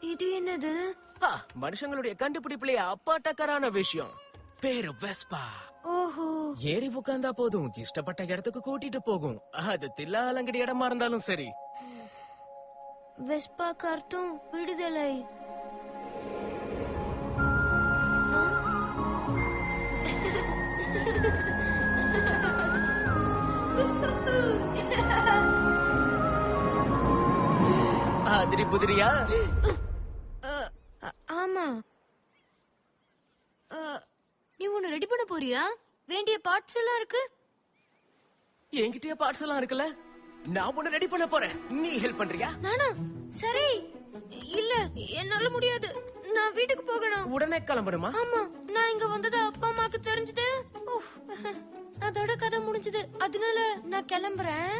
இது என்னது? மனுஷங்களுடைய கண்டுபிடிப்புலயே அப்பாட்டக்கரான விஷயம். பேரு வெஸ்பா. ஓஹோ. ஏறி உட்கார்ந்தா போதும், இஷ்டப்பட்ட இடத்துக்கு கூட்டிட்டு போகும். அது தில்லா அலங்கடி இடமா இருந்தாலும் சரி. வெஸ்பாக்கு அர்த்தம் விடுதலை. அதிரி புதிரியா? ஆமா. நீ ஒன்னு ரெடி பண்ண போறியா? வேண்டிய பார்ட்ஸ் எல்லாம் இருக்கு. என்கிட்டயே பார்ட்ஸ் எல்லாம் இருக்குல்ல, நான் ஒன்னு ரெடி பண்ண போறேன். நீ ஹெல்ப் பண்றியா? நானா? சரி. இல்ல, என்னால முடியாது. நான் வீட்டுக்கு போகணும். உடனே கிளம்பணுமா? ஆமா, நான் இங்க வந்தது அப்பா அம்மாக்கு தெரிஞ்சது. அதோட கதை முடிஞ்சது. அதனால நான் கிளம்புறேன்.